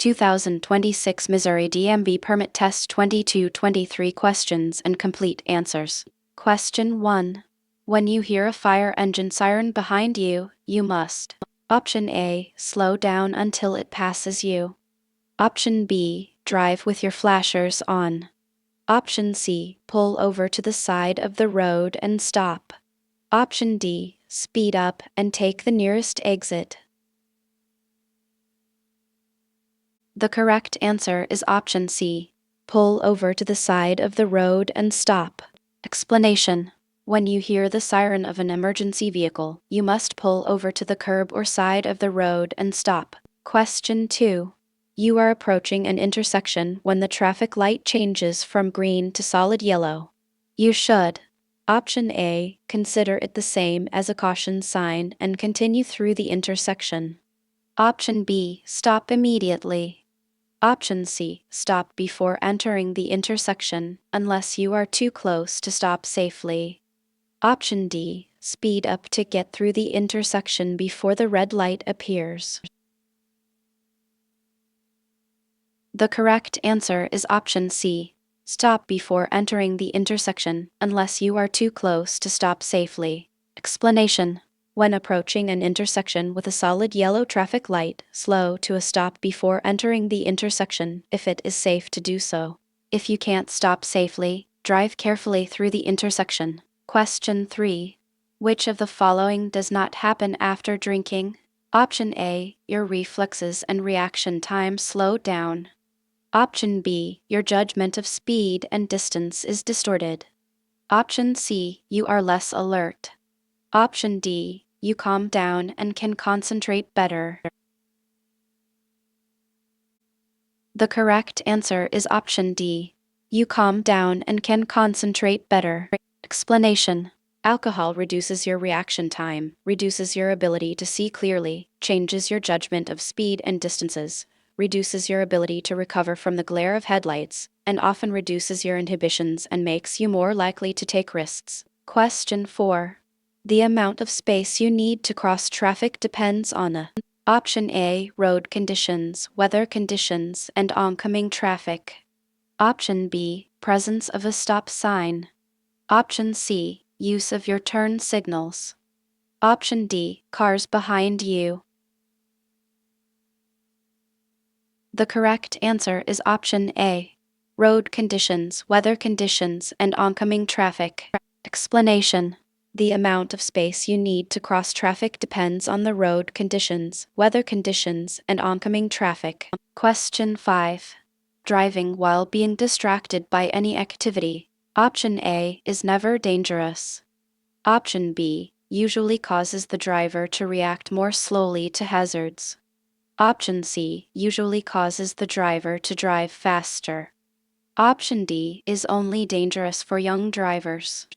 2026 Missouri DMV Permit Test 2223 Questions and Complete Answers. Question 1. When you hear a fire engine siren behind you, you must: Option A. Slow down until it passes you. Option B. Drive with your flashers on. Option C. Pull over to the side of the road and stop. Option D. Speed up and take the nearest exit. The correct answer is option C. Pull over to the side of the road and stop. Explanation: when you hear the siren of an emergency vehicle, you must pull over to the curb or side of the road and stop. Question 2. You are approaching an intersection when the traffic light changes from green to solid yellow. You should: Option A. Consider it the same as a caution sign and continue through the intersection. Option B. Stop immediately. Option C. Stop before entering the intersection, unless you are too close to stop safely. Option D. Speed up to get through the intersection before the red light appears. The correct answer is option C. Stop before entering the intersection, unless you are too close to stop safely. Explanation: when approaching an intersection with a solid yellow traffic light, slow to a stop before entering the intersection if it is safe to do so. If you can't stop safely, drive carefully through the intersection. Question 3. Which of the following does not happen after drinking? Option A. Your reflexes and reaction time slow down. Option B. Your judgment of speed and distance is distorted. Option C. You are less alert. Option D. You calm down and can concentrate better. The correct answer is option D. You calm down and can concentrate better. Explanation: alcohol reduces your reaction time, reduces your ability to see clearly, changes your judgment of speed and distances, reduces your ability to recover from the glare of headlights, and often reduces your inhibitions and makes you more likely to take risks. Question 4. The amount of space you need to cross traffic depends on Option A. Road conditions, weather conditions, and oncoming traffic. Option B. Presence of a stop sign. Option C. Use of your turn signals. Option D. Cars behind you. The correct answer is option A. Road conditions, weather conditions, and oncoming traffic. Explanation: the amount of space you need to cross traffic depends on the road conditions, weather conditions, and oncoming traffic. Question 5. Driving while being distracted by any activity. Option A is never dangerous. Option B usually causes the driver to react more slowly to hazards. Option C usually causes the driver to drive faster. Option D is only dangerous for young drivers.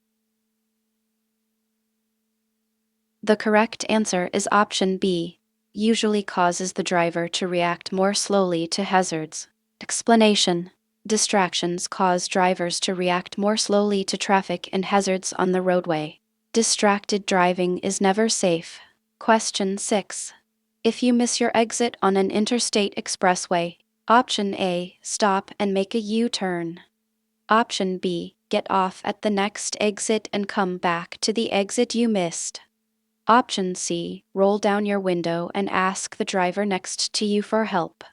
The correct answer is option B, usually causes the driver to react more slowly to hazards. Explanation: distractions cause drivers to react more slowly to traffic and hazards on the roadway. Distracted driving is never safe. Question 6. If you miss your exit on an interstate expressway, option A, stop and make a U-turn. Option B, get off at the next exit and come back to the exit you missed. Option C, roll down your window and ask the driver next to you for help.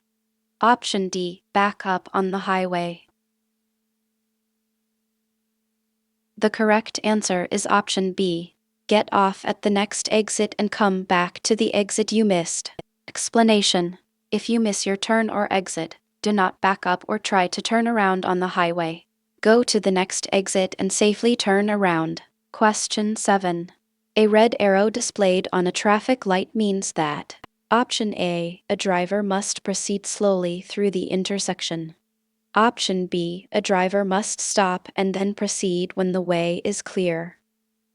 Option D, back up on the highway. The correct answer is option B, get off at the next exit and come back to the exit you missed. Explanation: if you miss your turn or exit, do not back up or try to turn around on the highway. Go to the next exit and safely turn around. Question 7. A red arrow displayed on a traffic light means that: Option A, a driver must proceed slowly through the intersection. Option B, a driver must stop and then proceed when the way is clear.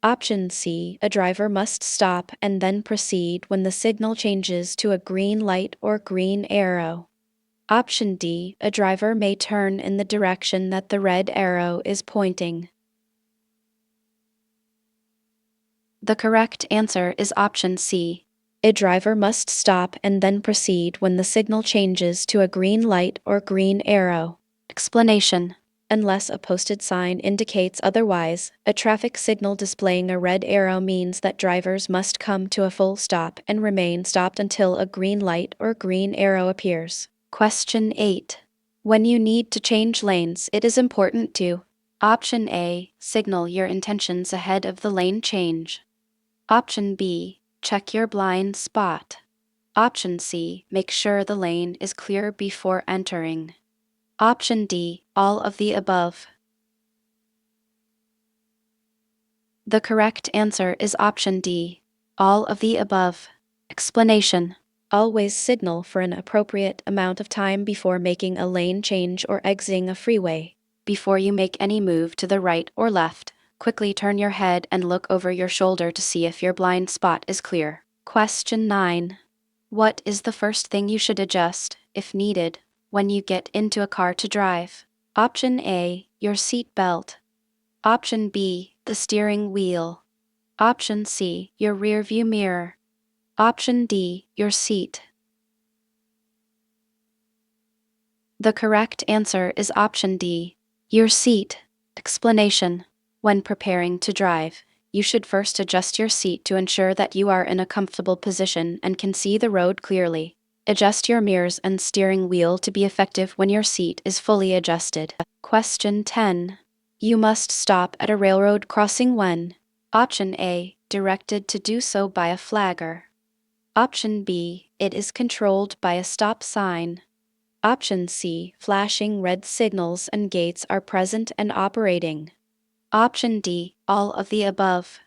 Option C, a driver must stop and then proceed when the signal changes to a green light or green arrow. Option D, a driver may turn in the direction that the red arrow is pointing. The correct answer is option C. A driver must stop and then proceed when the signal changes to a green light or green arrow. Explanation. Unless a posted sign indicates otherwise, a traffic signal displaying a red arrow means that drivers must come to a full stop and remain stopped until a green light or green arrow appears. Question 8. When you need to change lanes, it is important to Option A. Signal your intentions ahead of the lane change. Option B. Check your blind spot. Option C. Make sure the lane is clear before entering. Option D. All of the above. The correct answer is option D. All of the above. Explanation. Always signal for an appropriate amount of time before making a lane change or exiting a freeway. Before you make any move to the right or left, quickly turn your head and look over your shoulder to see if your blind spot is clear. Question 9. What is the first thing you should adjust, if needed, when you get into a car to drive? Option A. Your seat belt. Option B. The steering wheel. Option C. Your rear view mirror. Option D. Your seat. The correct answer is option D. Your seat. Explanation. When preparing to drive, you should first adjust your seat to ensure that you are in a comfortable position and can see the road clearly. Adjust your mirrors and steering wheel to be effective when your seat is fully adjusted. Question 10. You must stop at a railroad crossing when Option A. Directed to do so by a flagger. Option B. It is controlled by a stop sign. Option C. Flashing red signals and gates are present and operating. Option D. All of the above.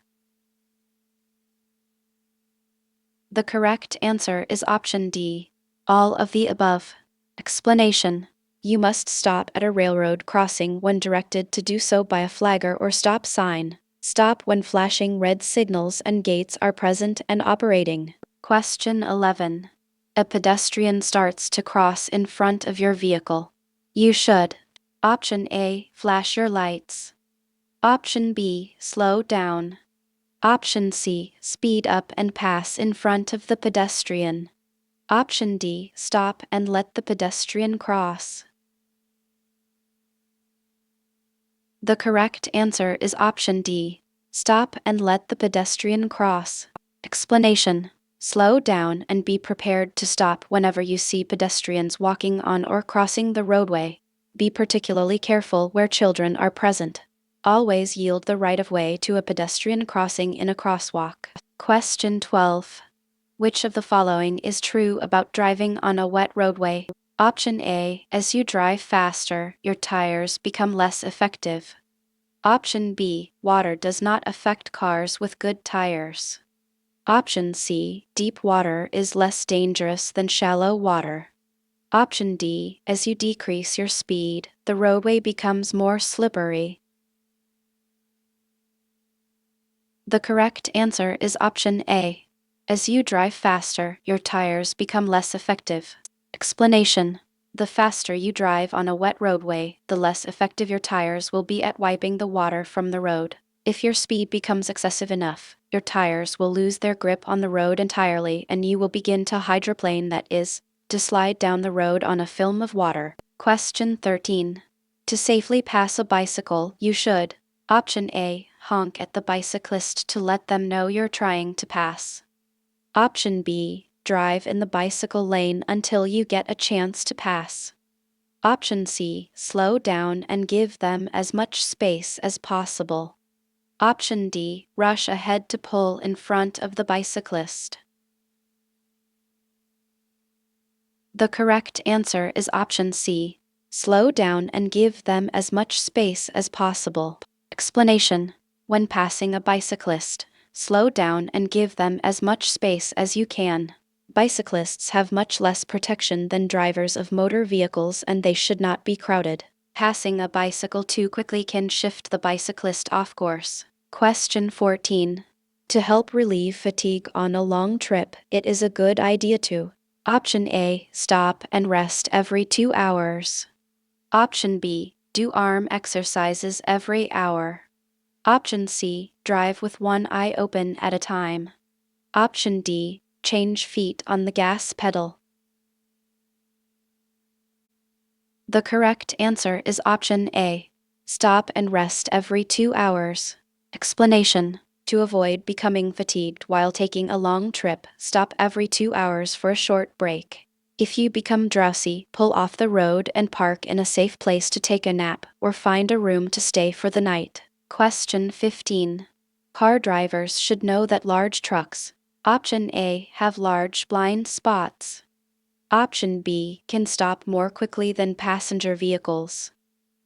The correct answer is option D. All of the above. Explanation. You must stop at a railroad crossing when directed to do so by a flagger or stop sign. Stop when flashing red signals and gates are present and operating. Question 11. A pedestrian starts to cross in front of your vehicle. You should. Option A. Flash your lights. Option B. Slow down. Option C. Speed up and pass in front of the pedestrian. Option D. Stop and let the pedestrian cross. The correct answer is option D. Stop and let the pedestrian cross. Explanation. Slow down and be prepared to stop whenever you see pedestrians walking on or crossing the roadway. Be particularly careful where children are present. Always yield the right-of-way to a pedestrian crossing in a crosswalk. Question 12. Which of the following is true about driving on a wet roadway? Option A. As you drive faster, your tires become less effective. Option B. Water does not affect cars with good tires. Option C. Deep water is less dangerous than shallow water. Option D. As you decrease your speed, the roadway becomes more slippery. The correct answer is option A. As you drive faster, your tires become less effective. Explanation. The faster you drive on a wet roadway, the less effective your tires will be at wiping the water from the road. If your speed becomes excessive enough, your tires will lose their grip on the road entirely and you will begin to hydroplane, that is, to slide down the road on a film of water. Question 13. To safely pass a bicycle, you should. Option A. Honk at the bicyclist to let them know you're trying to pass. Option B. Drive in the bicycle lane until you get a chance to pass. Option C. Slow down and give them as much space as possible. Option D. Rush ahead to pull in front of the bicyclist. The correct answer is option C. Slow down and give them as much space as possible. Explanation. When passing a bicyclist, slow down and give them as much space as you can. Bicyclists have much less protection than drivers of motor vehicles and they should not be crowded. Passing a bicycle too quickly can shift the bicyclist off course. Question 14. To help relieve fatigue on a long trip, it is a good idea to Option A. Stop and rest every 2 hours. Option B. Do arm exercises every hour. Option C. Drive with one eye open at a time. Option D. change feet on the gas pedal. The correct answer is option A. Stop and rest every 2 hours. Explanation. To avoid becoming fatigued while taking a long trip, stop every 2 hours for a short break. If you become drowsy, pull off the road and park in a safe place to take a nap or find a room to stay for the night. Question 15. Car drivers should know that large trucks, option A, have large blind spots. Option B, can stop more quickly than passenger vehicles.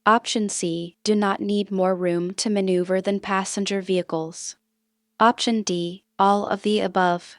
Option C, do not need more room to maneuver than passenger vehicles. Option D, all of the above.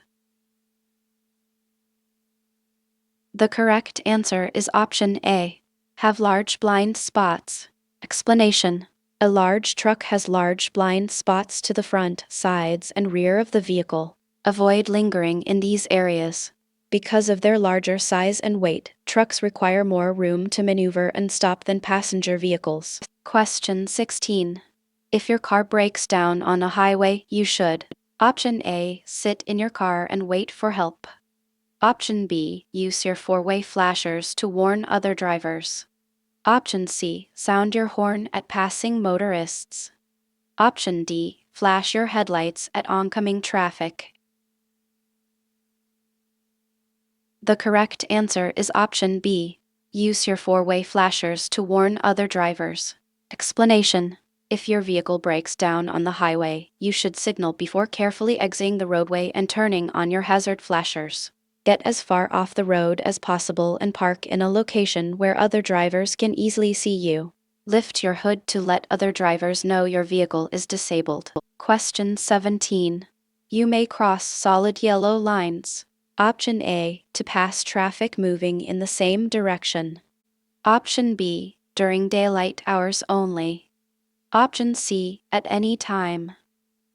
The correct answer is option A. Have large blind spots. Explanation. A large truck has large blind spots to the front, sides, and rear of the vehicle. Avoid lingering in these areas. Because of their larger size and weight, trucks require more room to maneuver and stop than passenger vehicles. Question 16. If your car breaks down on a highway, you should. Option A, sit in your car and wait for help. Option B, use your four-way flashers to warn other drivers. Option C, sound your horn at passing motorists. Option D, flash your headlights at oncoming traffic. The correct answer is option B. Use your four-way flashers to warn other drivers. Explanation. If your vehicle breaks down on the highway, you should signal before carefully exiting the roadway and turning on your hazard flashers. Get as far off the road as possible and park in a location where other drivers can easily see you. Lift your hood to let other drivers know your vehicle is disabled. Question 17. You may cross solid yellow lines. Option A, to pass traffic moving in the same direction. Option B, during daylight hours only. Option C, at any time.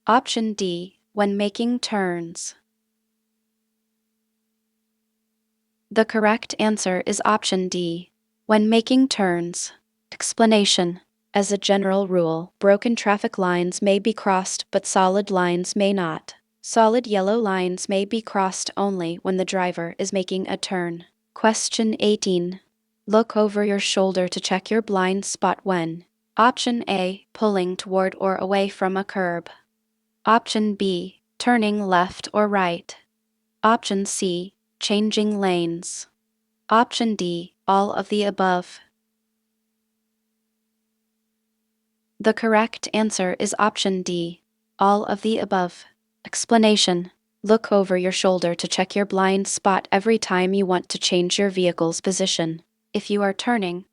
Option D, when making turns. The correct answer is option D, when making turns. Explanation. As a general rule, broken traffic lines may be crossed but solid lines may not. Solid yellow lines may be crossed only when the driver is making a turn. Question 18. Look over your shoulder to check your blind spot when. Option A, pulling toward or away from a curb. Option B, turning left or right. Option C, changing lanes. Option D, all of the above. The correct answer is option D, all of the above. Explanation. Look over your shoulder to check your blind spot every time you want to change your vehicle's position. If you are turning,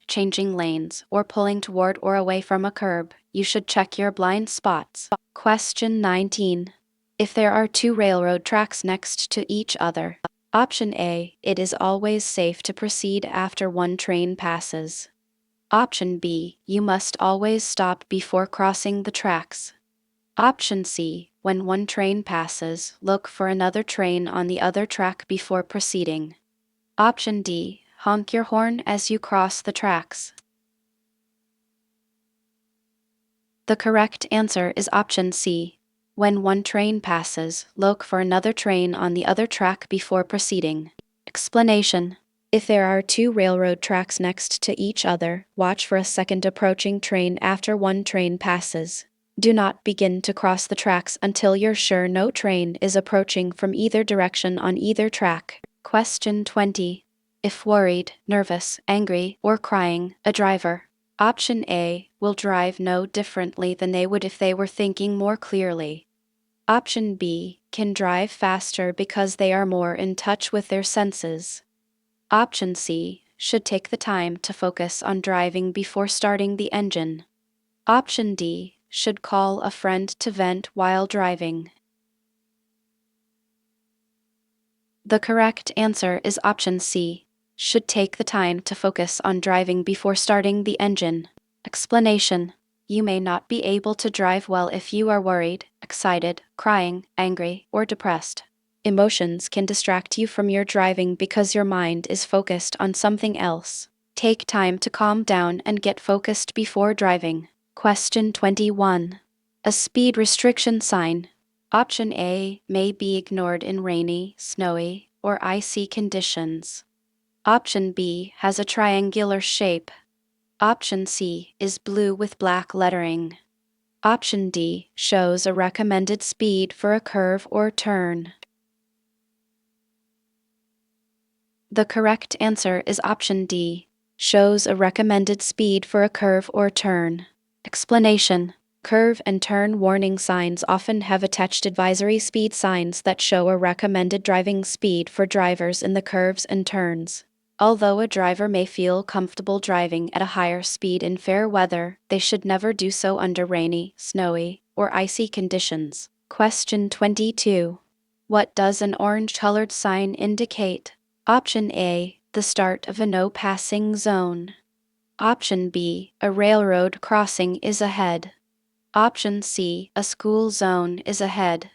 changing lanes, or pulling toward or away from a curb, you should check your blind spots. Question 19. If there are two railroad tracks next to each other, option A, it is always safe to proceed after one train passes. Option B, you must always stop before crossing the tracks. Option C, when one train passes, look for another train on the other track before proceeding. Option D, honk your horn as you cross the tracks. The correct answer is option C. When one train passes, look for another train on the other track before proceeding. Explanation. If there are two railroad tracks next to each other, watch for a second approaching train after one train passes. Do not begin to cross the tracks until you're sure no train is approaching from either direction on either track. Question 20. If worried, nervous, angry, or crying, a driver, option A, will drive no differently than they would if they were thinking more clearly. Option B, can drive faster because they are more in touch with their senses. Option C, should take the time to focus on driving before starting the engine. Option D, should call a friend to vent while driving. The correct answer is option C, should take the time to focus on driving before starting the engine. Explanation. You may not be able to drive well if you are worried, excited, crying, angry, or depressed. Emotions can distract you from your driving because your mind is focused on something else. Take time to calm down and get focused before driving. Question 21. A speed restriction sign. Option A may be ignored in rainy, snowy, or icy conditions. Option B has a triangular shape. Option C is blue with black lettering. Option D shows a recommended speed for a curve or turn. The correct answer is option D, shows a recommended speed for a curve or turn. Explanation: curve and turn warning signs often have attached advisory speed signs that show a recommended driving speed for drivers in the curves and turns. Although a driver may feel comfortable driving at a higher speed in fair weather, they should never do so under rainy, snowy, or icy conditions. Question 22. What does an orange-colored sign indicate? Option A, the start of a no passing zone. Option B, a railroad crossing is ahead. Option C, a school zone is ahead.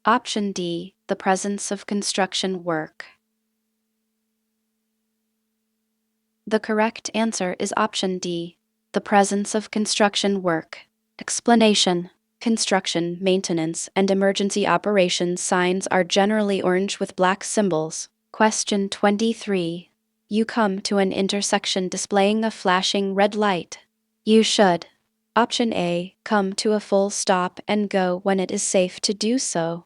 Option D, the presence of construction work. The correct answer is option D, the presence of construction work. Explanation: construction, maintenance, and emergency operations signs are generally orange with black symbols. Question 23. You come to an intersection displaying a flashing red light. You should: Option A, come to a full stop and go when it is safe to do so.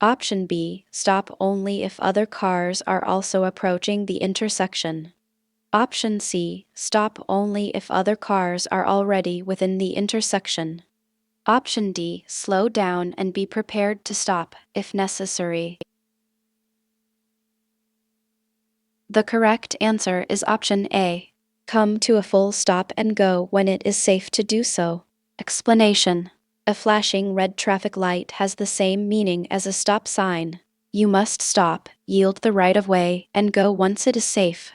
Option B, stop only if other cars are also approaching the intersection. Option C, stop only if other cars are already within the intersection. Option D, slow down and be prepared to stop if necessary. The correct answer is option A, come to a full stop and go when it is safe to do so. Explanation: a flashing red traffic light has the same meaning as a stop sign. You must stop, yield the right of way, and go once it is safe.